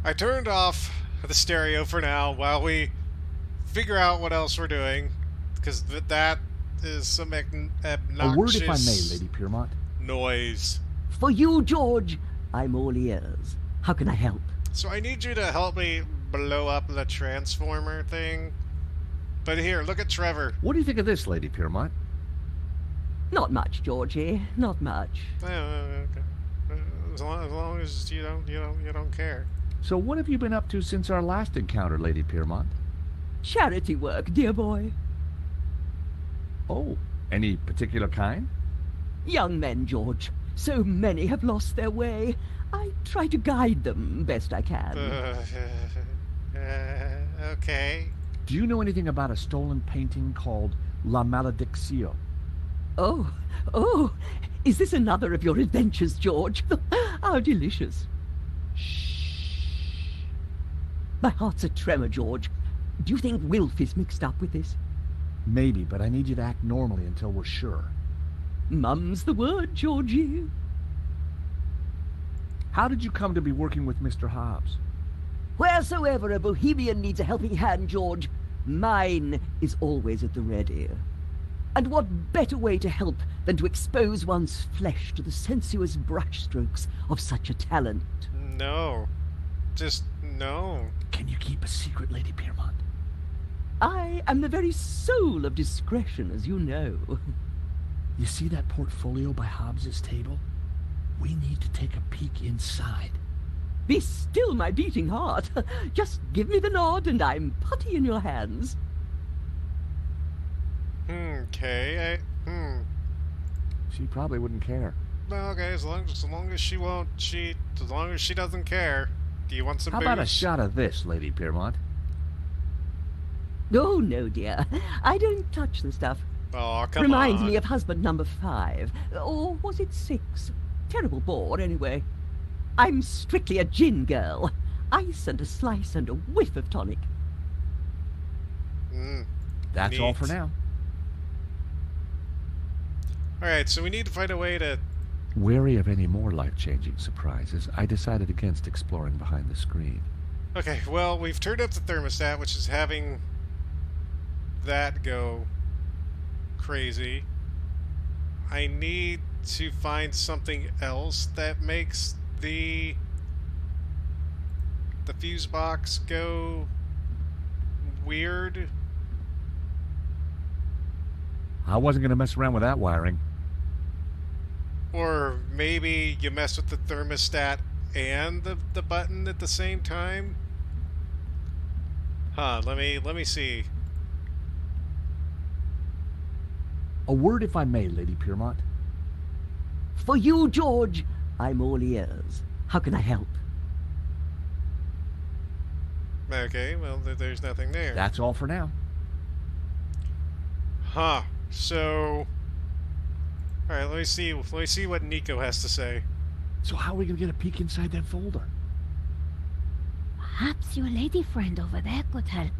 I turned off the stereo for now while we figure out what else we're doing, because that is some A word, if I may, obnoxious Lady Piermont. noise. For you, George, I'm all ears. How can I help? So I need you to help me blow up the transformer thing. But here, look at Trevor. What do you think of this, Lady Piermont? Not much, Georgie. Not much. Okay. As long as you don't care. So what have you been up to since our last encounter, Lady Piermont? Charity work, dear boy. Oh, any particular kind? Young men, George. So many have lost their way. I try to guide them best I can. Okay. Do you know anything about a stolen painting called La Maledicción? Oh, is this another of your adventures, George? How delicious. Shh. My heart's a tremor, George. Do you think Wilf is mixed up with this? Maybe, but I need you to act normally until we're sure. Mum's the word, Georgie. How did you come to be working with Mr. Hobbs? Wheresoever a bohemian needs a helping hand, George, mine is always at the ready. And what better way to help than to expose one's flesh to the sensuous brushstrokes of such a talent? No. Just no. Can you keep a secret, Lady Piermont? I am the very soul of discretion, as you know. You see that portfolio by Hobbs's table? We need to take a peek inside. Be still, my beating heart. Just give me the nod, and I'm putty in your hands. Okay. She probably wouldn't care. Well, okay, as long as she doesn't care. Do you want some How booze? about a shot of this, Lady Piermont? Oh, no, dear. I don't touch the stuff. Oh, come Reminds on. me of husband number 5. Or was it 6? Terrible bore, anyway. I'm strictly a gin girl. Ice and a slice and a whiff of tonic. That's all Neat. for now. Alright, so we need to find a way to... Wary of any more life-changing surprises, I decided against exploring behind the screen. Okay, well, we've turned up the thermostat, which is having that go crazy. I need to find something else that makes the fuse box go weird. I wasn't going to mess around with that wiring. Or maybe you mess with the thermostat and the button at the same time? Huh, let me see. A word, if I may, Lady Piermont. For you, George, I'm all ears. How can I help? Okay, well, there's nothing there. That's all for now. Huh. So... Alright, let me see what Nico has to say. So how are we going to get a peek inside that folder? Perhaps your lady friend over there could help.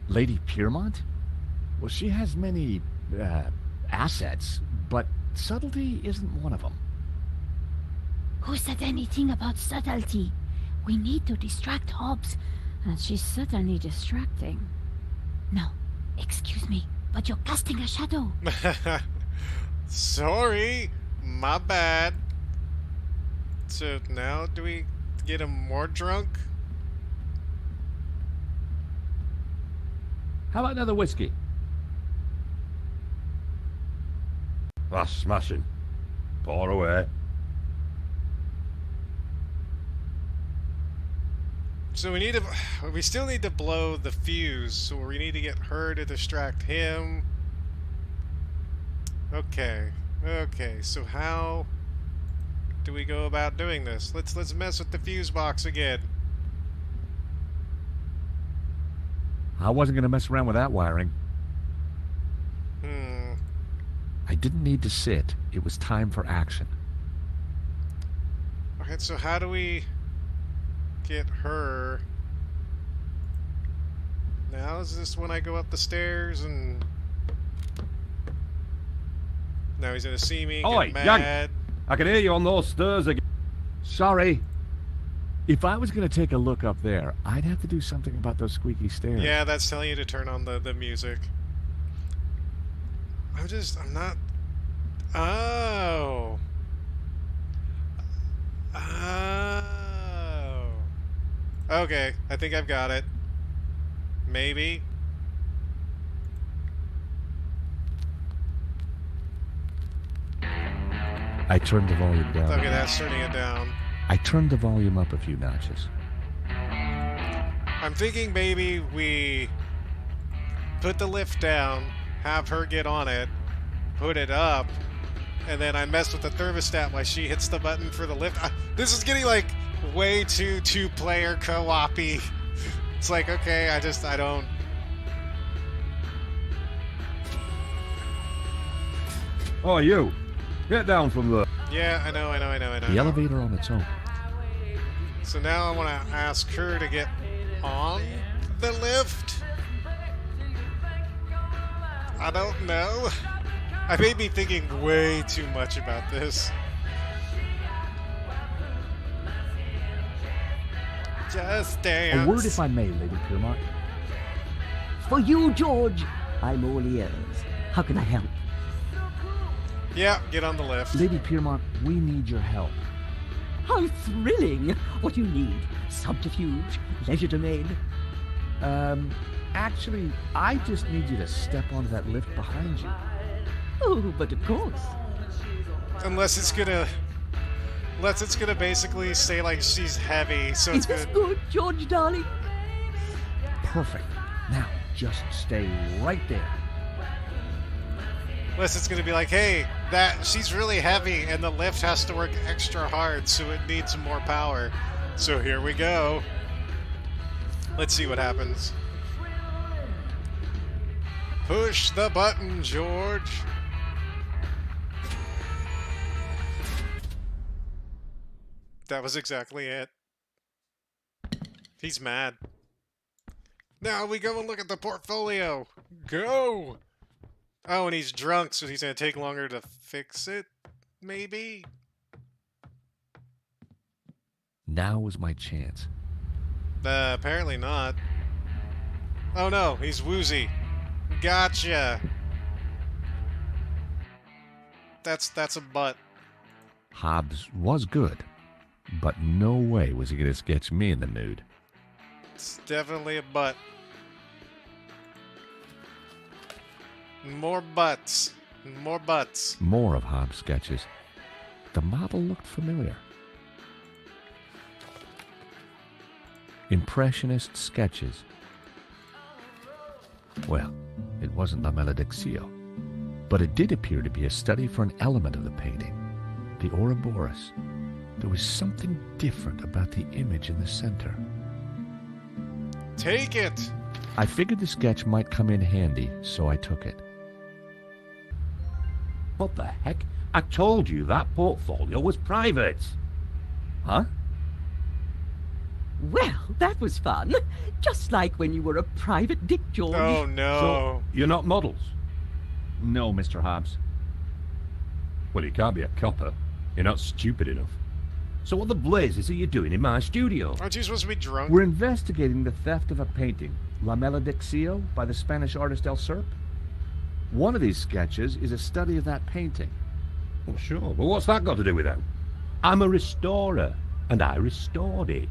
Lady Piermont? Well, she has many, assets, but subtlety isn't one of them. Who said anything about subtlety? We need to distract Hobbs, and she's certainly distracting. No, excuse me, but you're casting a shadow. Sorry, my bad. So now do we get him more drunk? How about another whiskey? That's smashing. Pour away. So we still need to blow the fuse, so we need to get her to distract him. Okay, so how do we go about doing this? Let's mess with the fuse box again. I wasn't going to mess around with that wiring. I didn't need to sit. It was time for action. Okay, so how do we get her? Now is this when I go up the stairs and... Now he's gonna see me, Oi, get young. mad. I can hear you on those stairs again. Sorry. If I was going to take a look up there, I'd have to do something about those squeaky stairs. Yeah, that's telling you to turn on the music. I'm not... Oh. Oh. Okay, I think I've got it. Maybe. I turned the volume down. Okay, that's turning it down. I turned the volume up a few notches. I'm thinking maybe we put the lift down, have her get on it, put it up, and then I mess with the thermostat while she hits the button for the lift. This is getting like way too two-player co-op-y. It's like, okay, I don't... Oh, you. Get down from there. Yeah, I know. The elevator on its own. So now I want to ask her to get on the lift? I don't know. I may be thinking way too much about this. Just dance. A word, if I may, Lady Piermont. For you, George, I'm all ears. How can I help? Yeah, get on the lift. Lady Piermont, we need your help. How thrilling! What do you need? Subterfuge? Leisure domain? Actually, I just need you to step onto that lift behind you. Oh, but of course. Unless it's gonna basically say like she's heavy, so Is it's this good. good, George, darling? Perfect. Now, just stay right there. Unless it's gonna be like, hey, that she's really heavy and the lift has to work extra hard, so it needs more power. So here we go. Let's see what happens. Push the button, George. That was exactly it. He's mad. Now we go and look at the portfolio. Go! Oh, and he's drunk, so he's gonna take longer to fix it, maybe? Now was my chance. Apparently not. Oh no, he's woozy. Gotcha! That's a butt. Hobbs was good, but no way was he going to sketch me in the nude. It's definitely a butt. More butts. More butts. More of Hobbs' sketches. The model looked familiar. Impressionist sketches. Well, it wasn't La Malediccio, but it did appear to be a study for an element of the painting, the Ouroboros. There was something different about the image in the center. Take it! I figured the sketch might come in handy, so I took it. What the heck? I told you that portfolio was private. Huh? Well, that was fun. Just like when you were a private dick, George. Oh no. So, you're not models? No, Mr. Hobbs. Well, you can't be a copper. You're not stupid enough. So what the blazes are you doing in my studio? Aren't you supposed to be drunk? We're investigating the theft of a painting, La Malediccio, by the Spanish artist El Serp. One of these sketches is a study of that painting. Well, sure, but what's that got to do with that? I'm a restorer, and I restored it.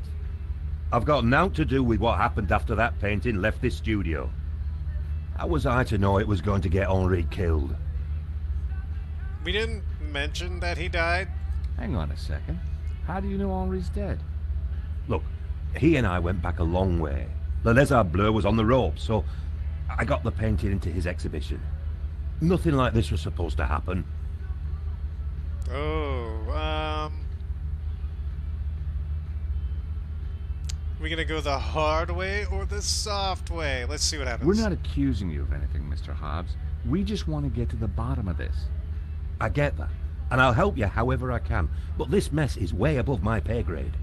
I've got naught to do with what happened after that painting left this studio. How was I to know it was going to get Henri killed? We didn't mention that he died. Hang on a second. How do you know Henri's dead? Look, he and I went back a long way. Le Lézard Bleu was on the ropes, so I got the painting into his exhibition. Nothing like this was supposed to happen. We gonna go the hard way or the soft way? Let's see what happens. We're not accusing you of anything, Mr. Hobbs. We just want to get to the bottom of this. I get that, and I'll help you however I can, but this mess is way above my pay grade.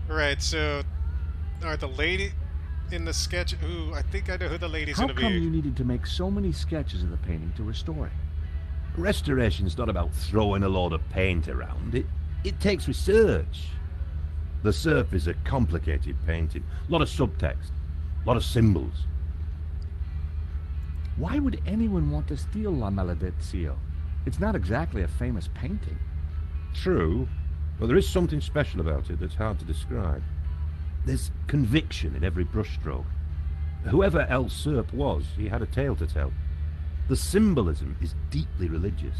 Right, so... Alright, the lady in the sketch... Ooh, I think I know who the lady's How gonna come be. you needed to make so many sketches of the painting to restore it? Restoration's not about throwing a load of paint around. It takes research. The Serpent is a complicated painting. A lot of subtext. A lot of symbols. Why would anyone want to steal La Maledizio? It's not exactly a famous painting. True, but there is something special about it that's hard to describe. There's conviction in every brushstroke. Whoever El Serp was, he had a tale to tell. The symbolism is deeply religious.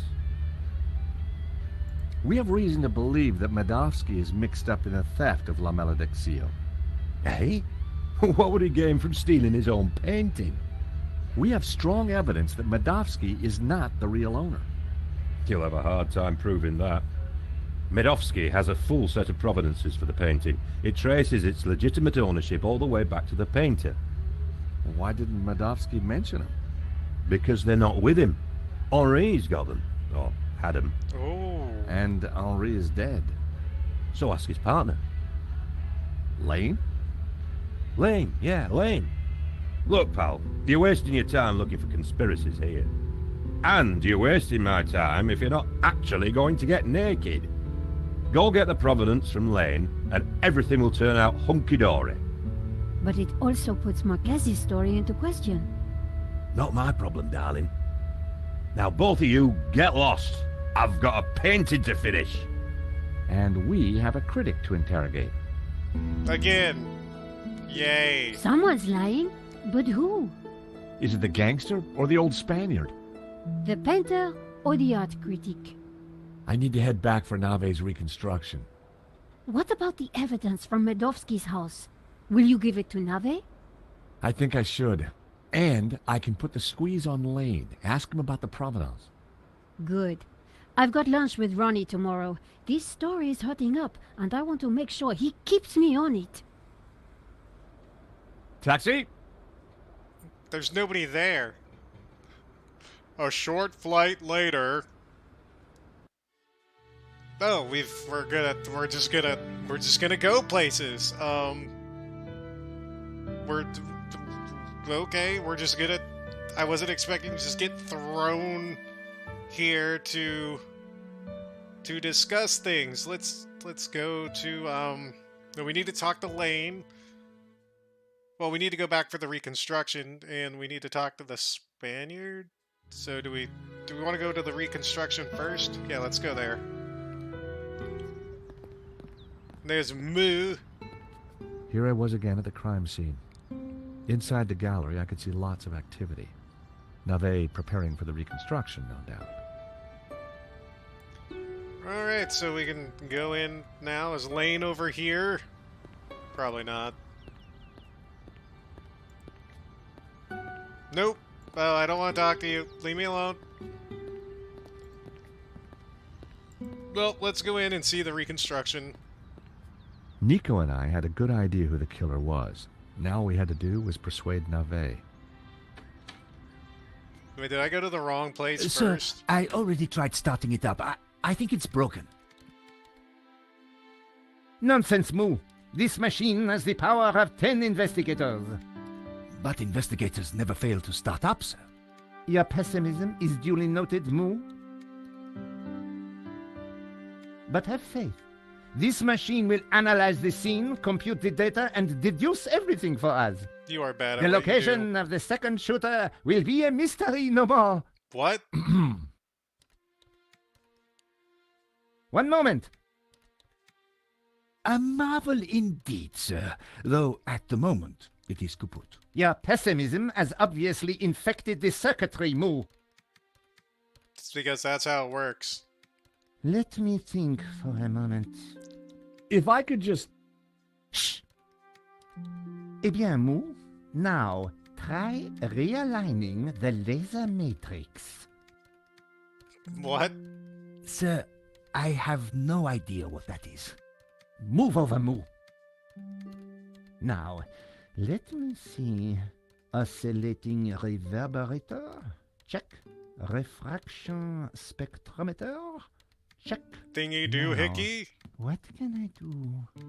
We have reason to believe that Medovsky is mixed up in the theft of La Maledizio. Eh? What would he gain from stealing his own painting? We have strong evidence that Medovsky is not the real owner. You'll have a hard time proving that. Medovsky has a full set of provenances for the painting. It traces its legitimate ownership all the way back to the painter. Why didn't Medovsky mention him? Because they're not with him. Henri's got them. Or had them. Oh. And Henri is dead. So ask his partner. Lane? Lane, yeah, Lane. Look, pal, you're wasting your time looking for conspiracies here. And you're wasting my time if you're not actually going to get naked. Go get the provenance from Lane, and everything will turn out hunky-dory. But it also puts Marquez's story into question. Not my problem, darling. Now both of you, get lost. I've got a painting to finish. And we have a critic to interrogate. Again. Yay. Someone's lying, but who? Is it the gangster or the old Spaniard? The painter or the art critic? I need to head back for Nave's reconstruction. What about the evidence from Medovsky's house? Will you give it to Nave? I think I should. And I can put the squeeze on Lane. Ask him about the provenance. Good. I've got lunch with Ronnie tomorrow. This story is hotting up, and I want to make sure he keeps me on it. Taxi? There's nobody there. A short flight later. Oh, we're just gonna go places. Okay, we're just gonna. I wasn't expecting to just get thrown here to discuss things. Let's go to no, we need to talk to Lane. Well, we need to go back for the reconstruction, and we need to talk to the Spaniard. So do we want to go to the reconstruction first? Yeah, let's go there. There's Moo. Here I was again at the crime scene. Inside the gallery, I could see lots of activity. Nave preparing for the reconstruction, no doubt. Alright, so we can go in now. Is Lane over here? Probably not. Nope. Oh, I don't want to talk to you. Leave me alone. Well, let's go in and see the reconstruction. Nico and I had a good idea who the killer was. Now all we had to do was persuade Nave. Wait, did I go to the wrong place Sir, first? I already tried starting it up. I think it's broken. Nonsense, Moo. This machine has the power of 10 investigators. But investigators never fail to start up, sir. Your pessimism is duly noted, Moo. But have faith. This machine will analyze the scene, compute the data, and deduce everything for us. You are bad at The what you location do. of the second shooter will be a mystery no more. What? One moment. A marvel indeed, sir. Though at the moment it is kaput. Your pessimism has obviously infected the circuitry, Moo. It's because that's how it works. Let me think for a moment. If I could just... Shh! Eh bien, Moo, now try realigning the laser matrix. What? Sir, I have no idea what that is. Move over, Moo. Now, let me see. Oscillating reverberator? Check. Refraction spectrometer? Check. Thingy do Now, hickey? what can I do?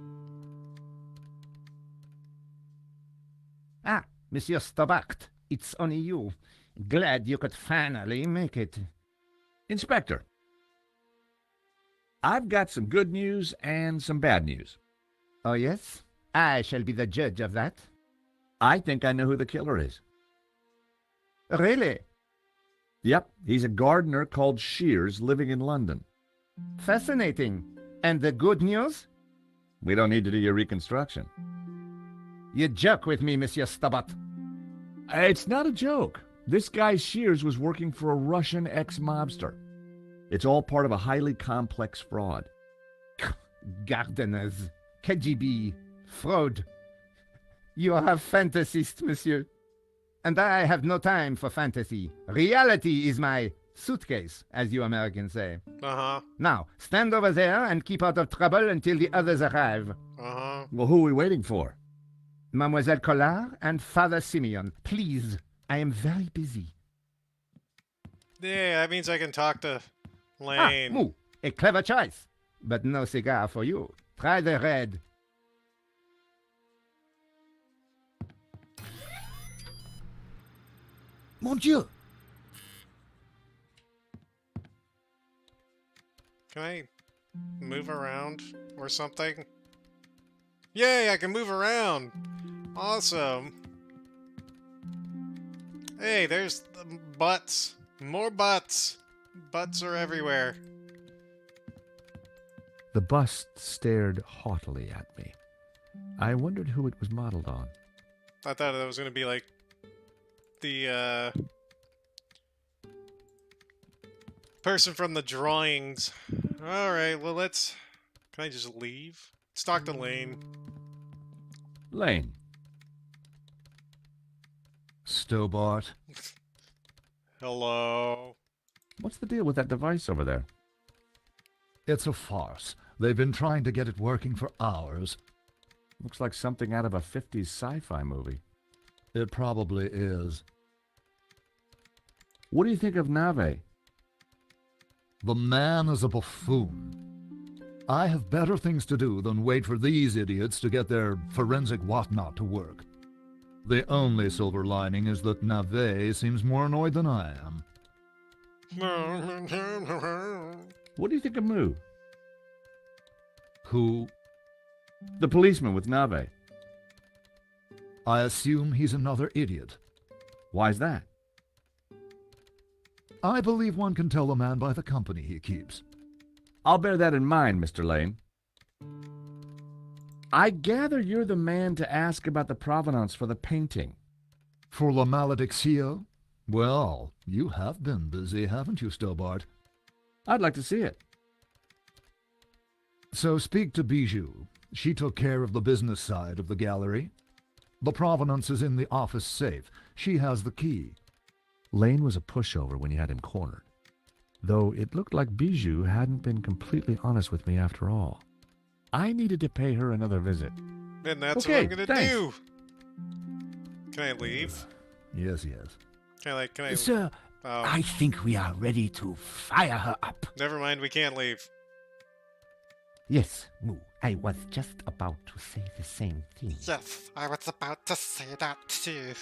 Ah, Monsieur Stobart, it's only you. Glad you could finally make it. Inspector, I've got some good news and some bad news. Oh, yes? I shall be the judge of that. I think I know who the killer is. Really? Yep, he's a gardener called Shears living in London. Fascinating. And the good news? We don't need to do your reconstruction. You joke with me, Monsieur Stubbat. It's not a joke. This guy Shears was working for a Russian ex-mobster. It's all part of a highly complex fraud. Gardeners, KGB, fraud. You are a fantasist, monsieur. And I have no time for fantasy. Reality is my suitcase, as you Americans say. Uh-huh. Now, stand over there and keep out of trouble until the others arrive. Uh-huh. Well, who are we waiting for? Mademoiselle Collard and Father Simeon. Please, I am very busy. Yeah, that means I can talk to Lane. Moo, a clever choice. But no cigar for you. Try the red. Mon Dieu! Can I move around or something? Yay, I can move around! Awesome! Hey, there's the butts. More butts! Butts are everywhere. The bust stared haughtily at me. I wondered who it was modeled on. I thought that was going to be like the person from the drawings. Alright, well let's... Can I just leave? Let's talk to Lane. Lane. Stobart. Hello. What's the deal with that device over there? It's a farce. They've been trying to get it working for hours. Looks like something out of a 50s sci-fi movie. It probably is. What do you think of Nave? The man is a buffoon. I have better things to do than wait for these idiots to get their forensic whatnot to work. The only silver lining is that Nave seems more annoyed than I am. What do you think of Moo? Who? The policeman with Nave. I assume he's another idiot. Why's that? I believe one can tell a man by the company he keeps. I'll bear that in mind, Mr. Lane. I gather you're the man to ask about the provenance for the painting. For La Malediccio? Well, you have been busy, haven't you, Stobart? I'd like to see it. So speak to Bijou. She took care of the business side of the gallery. The provenance is in the office safe. She has the key. Lane was a pushover when you had him cornered, though it looked like Bijou hadn't been completely honest with me after all. I needed to pay her another visit. And that's Okay, what I'm gonna thanks. do. Can I leave? Yes, yes. Can I... Sir, Oh, I think we are ready to fire her up. never mind, we can't leave. Yes, Moo, I was just about to say the same thing. Yes, I was about to say that too.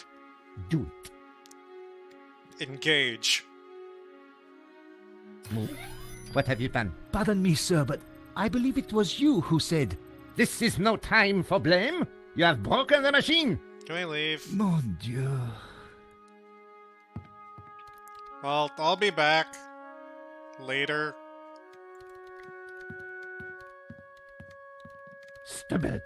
Do it. Engage. Moo, what have you done? Pardon me, sir, but I believe it was you who said... This is no time for blame. You have broken the machine. Can I leave? Mon Dieu. Well, I'll be back. Later. Stubborn.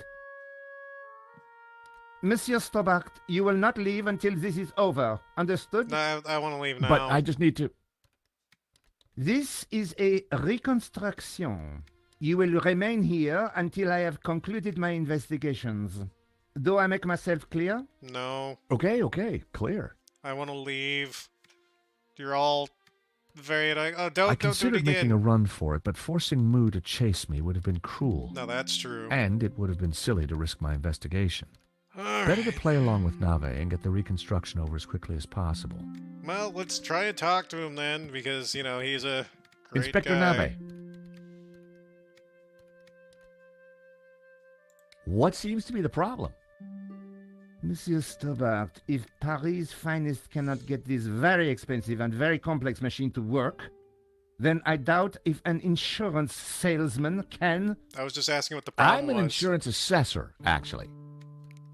Monsieur Stobart, you will not leave until this is over. Understood? No, I want to leave now. But I just need to... This is a reconstruction. You will remain here until I have concluded my investigations. Do I make myself clear? No, Okay, clear. I want to leave. You're all very like, oh, I don't do it considered again. making a run for it, but forcing Moo to chase me would have been cruel. No, that's true. And it would have been silly to risk my investigation. Better to Alright. play along with Nave and get the reconstruction over as quickly as possible. Well, let's try and talk to him then, because, you know, he's a great Inspector guy. Nave. What seems to be the problem? Monsieur Stobart, if Paris' finest cannot get this very expensive and very complex machine to work, Then I doubt if an insurance salesman can. I was just asking what the problem I'm an was. insurance assessor, actually.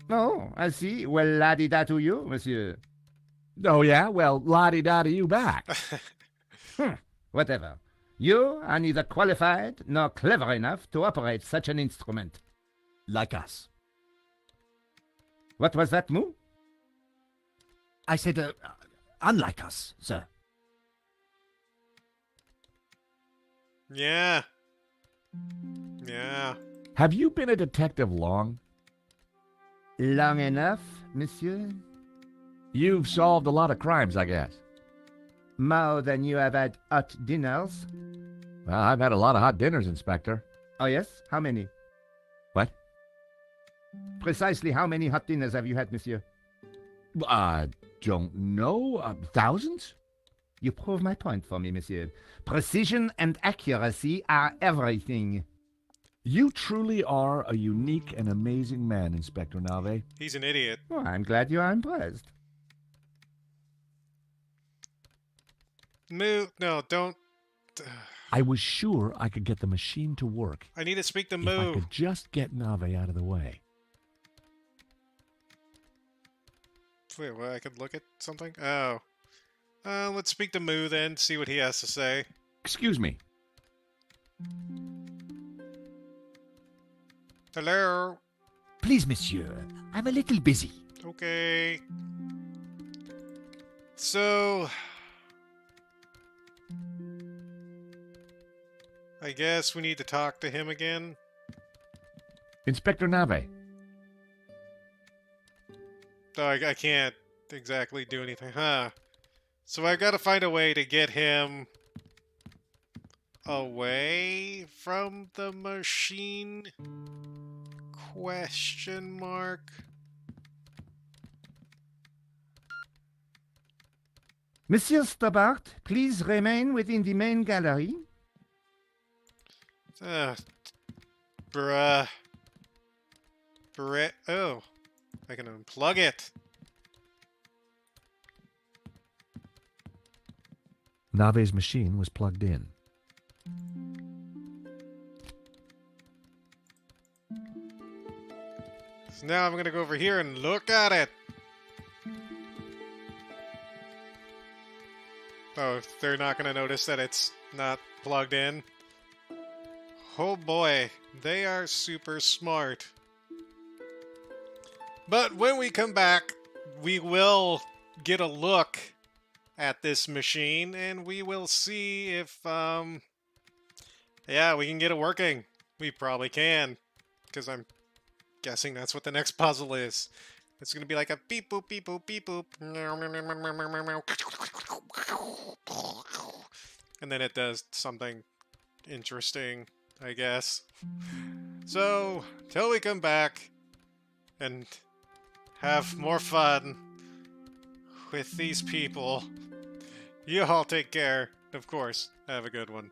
Oh, I see. Well, la-di-da to you, monsieur. Oh, yeah? Well, la-di-da to you back. Whatever. You are neither qualified nor clever enough to operate such an instrument. Like us. What was that, Moo? I said, unlike us, sir. Yeah. Yeah. Have you been a detective long? Long enough, monsieur? You've solved a lot of crimes, I guess. More than you have had hot dinners? Well, I've had a lot of hot dinners, Inspector. Oh, yes? How many? What? Precisely how many hot dinners have you had, monsieur? I don't know. Thousands? You prove my point for me, monsieur. Precision and accuracy are everything. You truly are a unique and amazing man, Inspector Nave. He's an idiot. Oh, I'm glad you are impressed. Moo. No, don't. I was sure I could get the machine to work I need to speak to if I Moo. could just get Nave out of the way. Wait, what? I could look at something? Oh. Let's speak to Moo then, see what he has to say. Excuse me. Hello? Please, monsieur, I'm a little busy. Okay. So... I guess we need to talk to him again. Inspector Nave. Oh, I can't exactly do anything, huh? So I gotta find a way to get him away from the machine? Question mark. Monsieur Stobart, please remain within the main gallery. Bruh. Oh, I can unplug it. Nave's machine was plugged in. So now I'm gonna go over here and look at it. Oh, they're not gonna notice that it's not plugged in. Oh boy, they are super smart. But when we come back, we will get a look at this machine, and we will see if, yeah, we can get it working. We probably can, because I'm guessing that's what the next puzzle is. It's going to be like a beep boop, beep boop, beep boop. And then it does something interesting, I guess. So, till we come back and have more fun with these people, you all take care. Of course, have a good one.